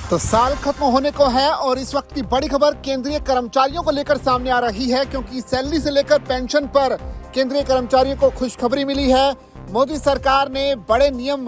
तो साल खत्म होने को है और इस वक्त की बड़ी खबर केंद्रीय कर्मचारियों को लेकर सामने आ रही है, क्योंकि सैलरी से लेकर पेंशन पर केंद्रीय कर्मचारियों को खुशखबरी मिली है। मोदी सरकार ने बड़े नियम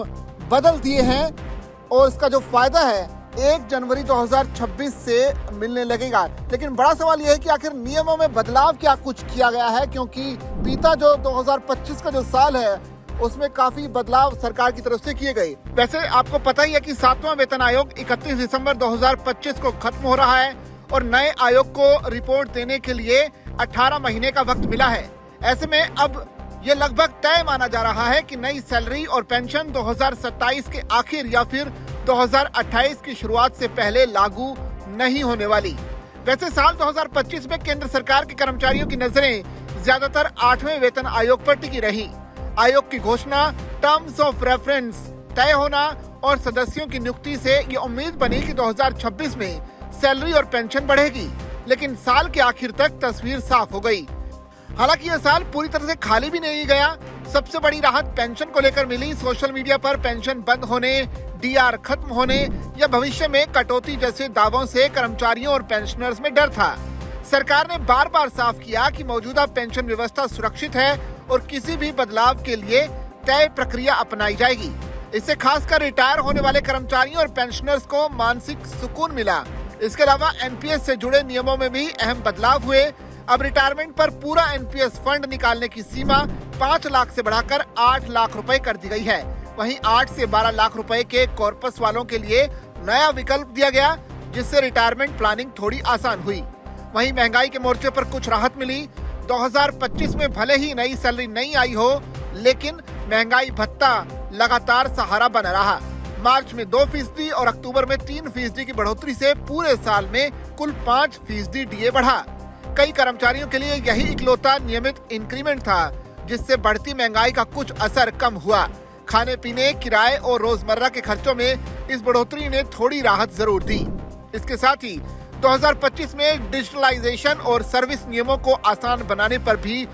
बदल दिए हैं और इसका जो फायदा है 1 जनवरी 2026 से मिलने लगेगा। लेकिन बड़ा सवाल यह है कि आखिर नियमों में बदलाव क्या कुछ किया गया है, क्योंकि बीता जो 2025 का जो साल है उसमें काफी बदलाव सरकार की तरफ से किए गए। वैसे आपको पता ही है कि 7वां वेतन आयोग 31 दिसंबर 2025 को खत्म हो रहा है और नए आयोग को रिपोर्ट देने के लिए 18 महीने का वक्त मिला है। ऐसे में अब ये लगभग तय माना जा रहा है कि नई सैलरी और पेंशन 2027 के आखिर या फिर 2028 की शुरुआत से पहले लागू नहीं होने वाली। वैसे साल 2025 में केंद्र सरकार के कर्मचारियों की नजरें ज्यादातर 8वें वेतन आयोग पर टिकी रही। आयोग की घोषणा, टर्म्स ऑफ रेफरेंस तय होना और सदस्यों की नियुक्ति से ये उम्मीद बनी कि 2026 में सैलरी और पेंशन बढ़ेगी। लेकिन साल के आखिर तक तस्वीर साफ हो गई। हालांकि यह साल पूरी तरह से खाली भी नहीं गया। सबसे बड़ी राहत पेंशन को लेकर मिली। सोशल मीडिया पर पेंशन बंद होने, डीआर खत्म होने या भविष्य में कटौती जैसे दावों से कर्मचारियों और पेंशनर्स में डर था। सरकार ने बार बार साफ किया कि मौजूदा पेंशन व्यवस्था सुरक्षित है और किसी भी बदलाव के लिए तय प्रक्रिया अपनाई जाएगी। इससे खासकर रिटायर होने वाले कर्मचारियों और पेंशनर्स को मानसिक सुकून मिला। इसके अलावा एनपीएस से जुड़े नियमों में भी अहम बदलाव हुए। अब रिटायरमेंट पर पूरा एनपीएस फंड निकालने की सीमा 5 लाख से बढ़ाकर 8 लाख रुपए कर दी गई है। वहीं 8 से 12 लाख रुपए के कॉर्पस वालों के लिए नया विकल्प दिया गया, जिससे रिटायरमेंट प्लानिंग थोड़ी आसान हुई। वहीं महंगाई के मोर्चे पर कुछ राहत मिली। 2025 में भले ही नई सैलरी नहीं आई हो, लेकिन महंगाई भत्ता लगातार सहारा बना रहा। मार्च में 2% और अक्टूबर में 3% की बढ़ोतरी से पूरे साल में कुल 5% डीए बढ़ा। कई कर्मचारियों के लिए यही इकलौता नियमित इंक्रीमेंट था, जिससे बढ़ती महंगाई का कुछ असर कम हुआ। खाने पीने, किराए और रोजमर्रा के खर्चों में इस बढ़ोतरी ने थोड़ी राहत जरूर दी। इसके साथ ही 2025 में डिजिटलाइजेशन और सर्विस नियमों को आसान बनाने पर भी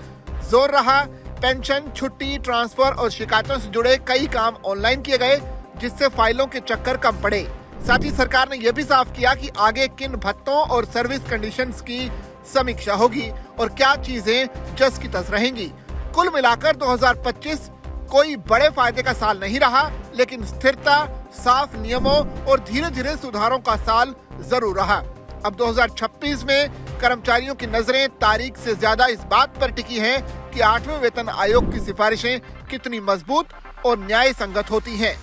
जोर रहा। पेंशन, छुट्टी, ट्रांसफर और शिकायतों से जुड़े कई काम ऑनलाइन किए गए, जिससे फाइलों के चक्कर कम पड़े। साथ ही सरकार ने यह भी साफ किया कि आगे किन भत्तों और सर्विस कंडीशंस की समीक्षा होगी और क्या चीजें जस की तस रहेंगी। कुल मिलाकर 2025 कोई बड़े फायदे का साल नहीं रहा, लेकिन स्थिरता, साफ नियमों और धीरे धीरे सुधारों का साल जरूर रहा। अब 2026 में कर्मचारियों की नजरें तारीख से ज्यादा इस बात पर टिकी हैं कि 8वें वेतन आयोग की सिफारिशें कितनी मजबूत और न्याय संगत होती हैं।